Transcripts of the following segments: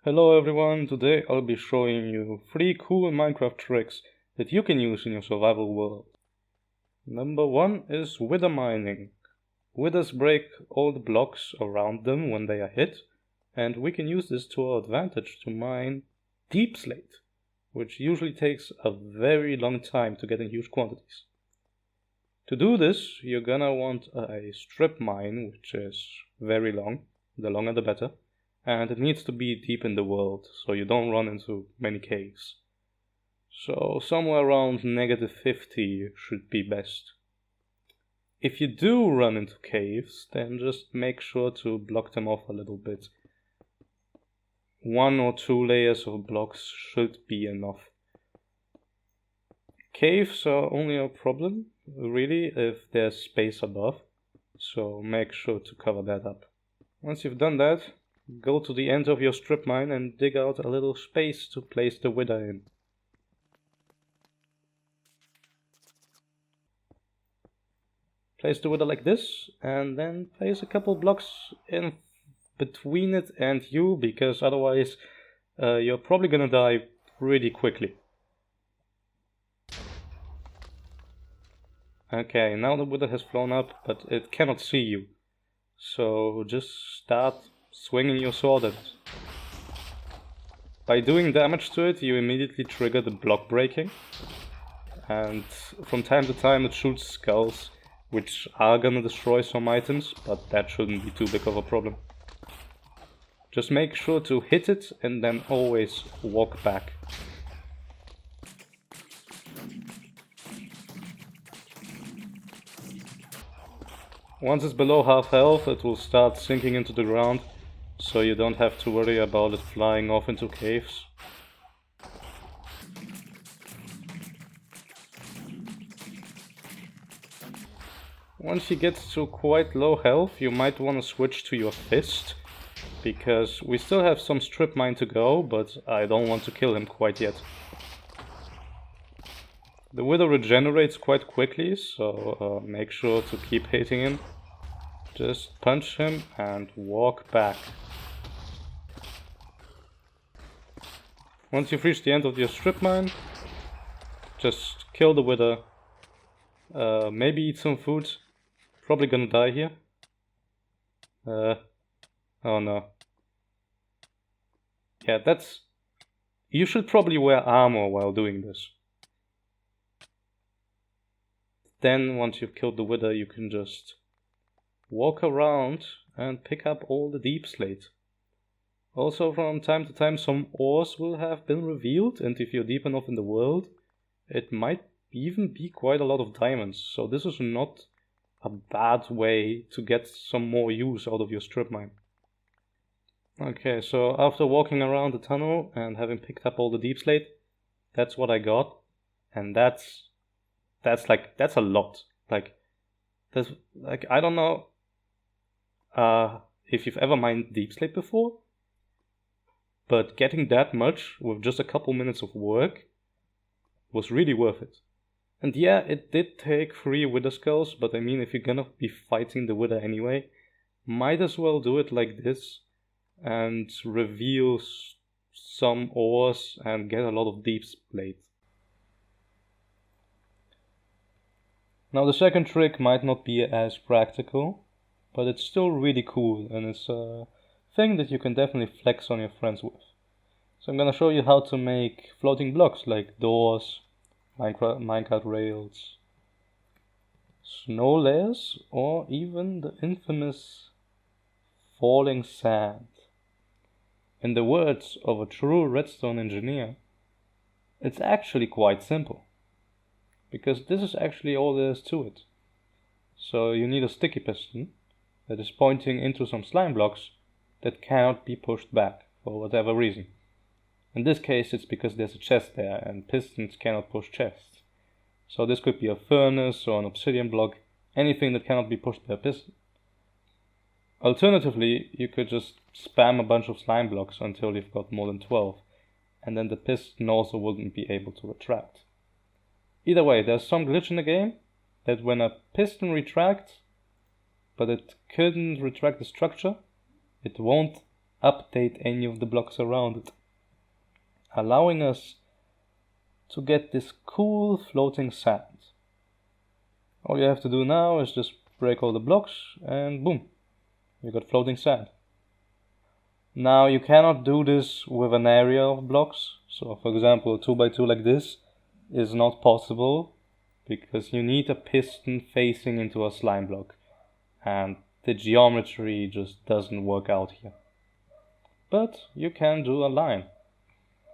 Hello everyone, today I'll be showing you 3 cool Minecraft tricks that you can use in your survival world. Number 1 is wither mining. Withers break all the blocks around them when they are hit, and we can use this to our advantage to mine deep slate, which usually takes a very long time to get in huge quantities. To do this, you're gonna want a strip mine, which is very long, the longer the better. And it needs to be deep in the world, so you don't run into many caves. So somewhere around -50 should be best. If you do run into caves, then just make sure to block them off a little bit. 1 or 2 layers of blocks should be enough. Caves are only a problem, really, if there's space above, so make sure to cover that up. Once you've done that, go to the end of your strip mine and dig out a little space to place the wither in. Place the wither like this, and then place a couple blocks in between it and you, because otherwise you're probably gonna die pretty quickly. Okay, now the wither has flown up, but it cannot see you. So just start swinging your sword at it. By doing damage to it, you immediately trigger the block breaking, and from time to time it shoots skulls, which are gonna destroy some items, but that shouldn't be too big of a problem. Just make sure to hit it and then always walk back. Once it's below half health, it will start sinking into the ground, so you don't have to worry about it flying off into caves. Once you get to quite low health, you might want to switch to your fist, because we still have some strip mine to go, but I don't want to kill him quite yet. The wither regenerates quite quickly, so make sure to keep hitting him. Just punch him and walk back. Once you've reached the end of your strip mine, just kill the wither. Maybe eat some food. Probably gonna die here. Oh no. Yeah, you should probably wear armor while doing this. Then once you've killed the wither, you can just walk around and pick up all the deep slate. Also, from time to time some ores will have been revealed, and if you're deep enough in the world, it might even be quite a lot of diamonds, so this is not a bad way to get some more use out of your strip mine. Okay, so after walking around the tunnel and having picked up all the deep slate, that's what I got, and that's a lot. I don't know if you've ever mined deep slate before, but getting that much with just a couple minutes of work was really worth it. And yeah, it did take 3 wither skulls, but I mean, if you're gonna be fighting the wither anyway, might as well do it like this and reveal some ores and get a lot of deep slate. Now the second trick might not be as practical, but it's still really cool, and it's a thing that you can definitely flex on your friends with. So I'm gonna show you how to make floating blocks like doors, minecart rails, snow layers, or even the infamous falling sand. In the words of a true redstone engineer, it's actually quite simple, because this is actually all there is to it. So you need a sticky piston that is pointing into some slime blocks that cannot be pushed back for whatever reason. In this case, it's because there's a chest there, and pistons cannot push chests. So this could be a furnace or an obsidian block, anything that cannot be pushed by a piston. Alternatively, you could just spam a bunch of slime blocks until you've got more than 12, and then the piston also wouldn't be able to retract. Either way, there's some glitch in the game that when a piston retracts, but it couldn't retract the structure, it won't update any of the blocks around it, allowing us to get this cool floating sand. All you have to do now is just break all the blocks and boom, you got floating sand. Now you cannot do this with an area of blocks. So for example, a 2x2 like this is not possible because you need a piston facing into a slime block and the geometry just doesn't work out here. But you can do a line.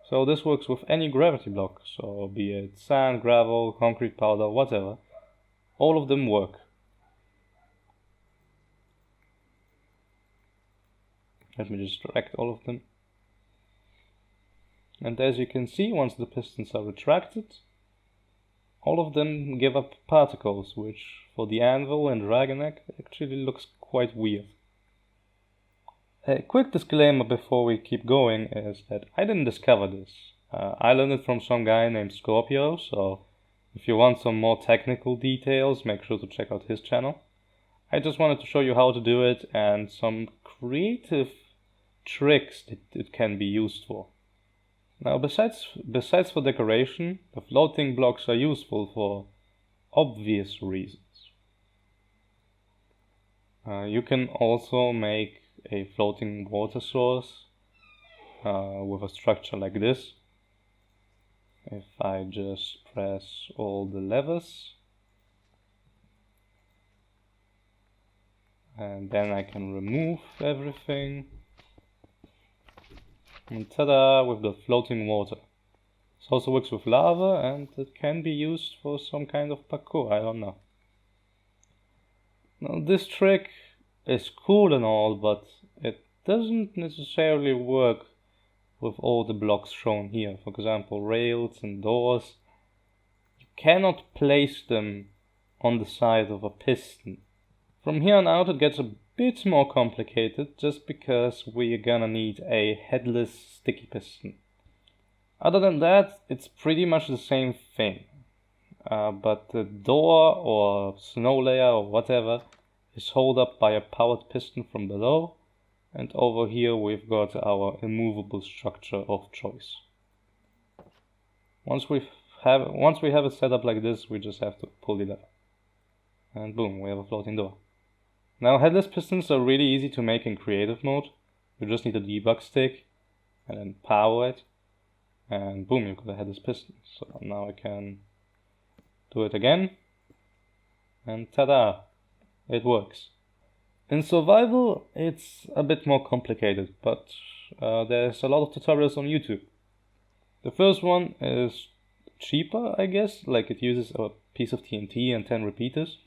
So this works with any gravity block, so be it sand, gravel, concrete powder, whatever. All of them work. Let me just select all of them. And as you can see, once the pistons are retracted, all of them give up particles, which for the anvil and dragon egg actually looks quite weird. A quick disclaimer before we keep going is that I didn't discover this. I learned it from some guy named Scorpio, so if you want some more technical details, make sure to check out his channel. I just wanted to show you how to do it and some creative tricks that it can be used for. Now, besides for decoration, the floating blocks are useful for obvious reasons. You can also make a floating water source with a structure like this. If I just press all the levers, and then I can remove everything. And ta-da, we've got floating water. This also works with lava and it can be used for some kind of parkour, I don't know. Now this trick is cool and all, but it doesn't necessarily work with all the blocks shown here. For example, rails and doors. You cannot place them on the side of a piston. From here on out it gets a bit more complicated just because we're gonna need a headless sticky piston. Other than that, it's pretty much the same thing. But the door or snow layer or whatever is held up by a powered piston from below, and over here we've got our immovable structure of choice. Once we have it set up like this, we just have to pull it up. And boom, we have a floating door. Now headless pistons are really easy to make in creative mode. You just need a debug stick and then power it, and boom, you've got a headless piston. So now I can do it again, and ta-da, it works. In survival it's a bit more complicated, but there's a lot of tutorials on YouTube. The first one is cheaper, I guess, like it uses a piece of TNT and 10 repeaters.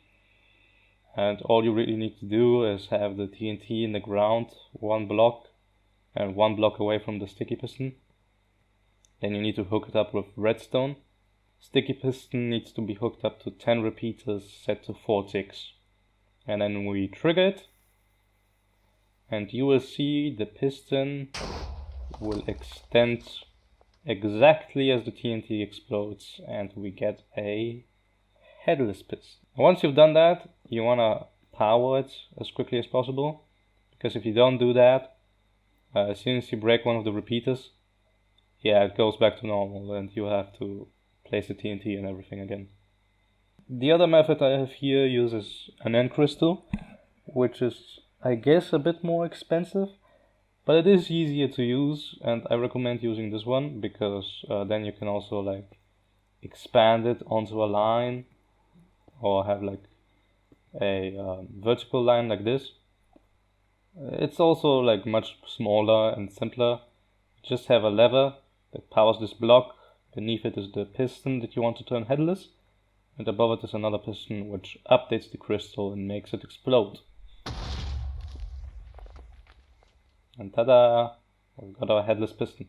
And all you really need to do is have the TNT in the ground, one block, and one block away from the sticky piston. Then you need to hook it up with redstone. Sticky piston needs to be hooked up to 10 repeaters set to 4 ticks. And then we trigger it, and you will see the piston will extend exactly as the TNT explodes, and we get a headless piston. Once you've done that, you want to power it as quickly as possible, because if you don't do that, as soon as you break one of the repeaters, yeah, it goes back to normal and you have to place the TNT and everything again. The other method I have here uses an end crystal, which is, I guess, a bit more expensive, but it is easier to use, and I recommend using this one because then you can also like expand it onto a line, or have like a vertical line like this. It's also like much smaller and simpler. Just have a lever that powers this block. Beneath it is the piston that you want to turn headless, and above it is another piston which updates the crystal and makes it explode. And ta-da! We've got our headless piston.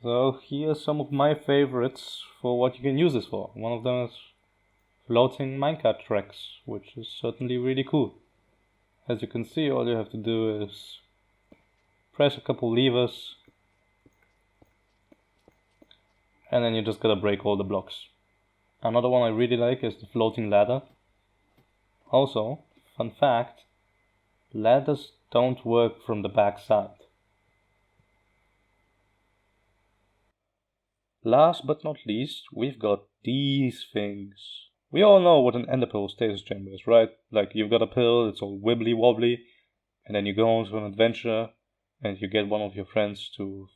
So here's some of my favorites for what you can use this for. One of them is floating minecart tracks, which is certainly really cool. As you can see, all you have to do is press a couple levers, and then you just gotta break all the blocks. Another one I really like is the floating ladder. Also, fun fact, ladders don't work from the back side. Last but not least, we've got these things. We all know what an enderpearl stasis chamber is, right? Like, you've got a pill, it's all wibbly wobbly, and then you go on to an adventure, and you get one of your friends to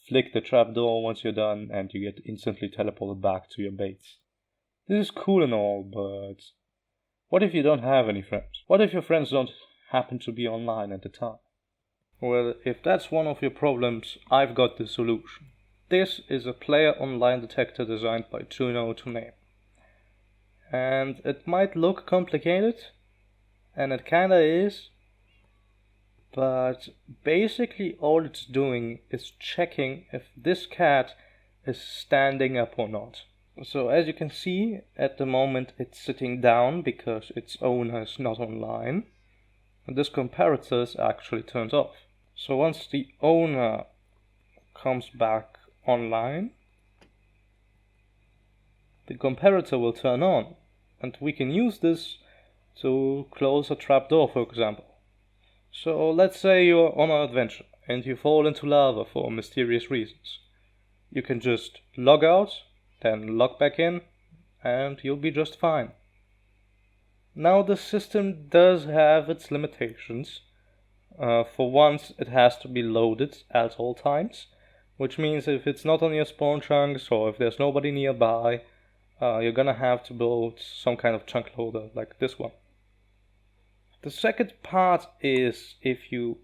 flick the trapdoor once you're done, and you get instantly teleported back to your base. This is cool and all, but what if you don't have any friends? What if your friends don't happen to be online at the time? Well, if that's one of your problems, I've got the solution. This is a player online detector designed by Tuno to name. And it might look complicated, and it kinda is, but basically all it's doing is checking if this cat is standing up or not. So as you can see, at the moment it's sitting down because its owner is not online, and this comparator is actually turned off. So once the owner comes back online, the comparator will turn on, and we can use this to close a trapdoor, for example. So let's say you're on an adventure and you fall into lava for mysterious reasons. You can just log out, then log back in, and you'll be just fine. Now the system does have its limitations. For once, it has to be loaded at all times, which means if it's not on your spawn chunks or if there's nobody nearby, you're gonna have to build some kind of chunk loader like this one. The second part is if you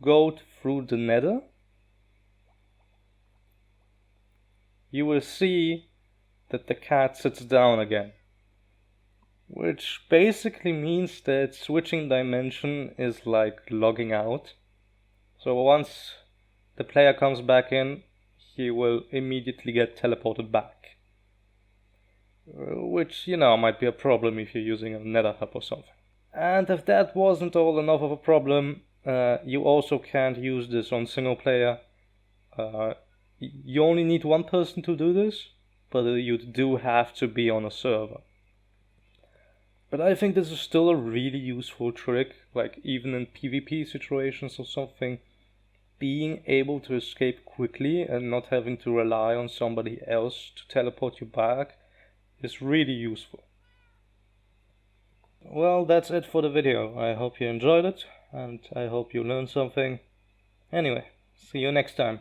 go through the nether, you will see that the cat sits down again, which basically means that switching dimension is like logging out. So once the player comes back in, he will immediately get teleported back. Which, might be a problem if you're using a nether hub or something. And if that wasn't all enough of a problem, you also can't use this on single player. You only need one person to do this, but you do have to be on a server. But I think this is still a really useful trick, like even in PvP situations or something. Being able to escape quickly and not having to rely on somebody else to teleport you back is really useful. Well, that's it for the video. I hope you enjoyed it, and I hope you learned something. Anyway, see you next time.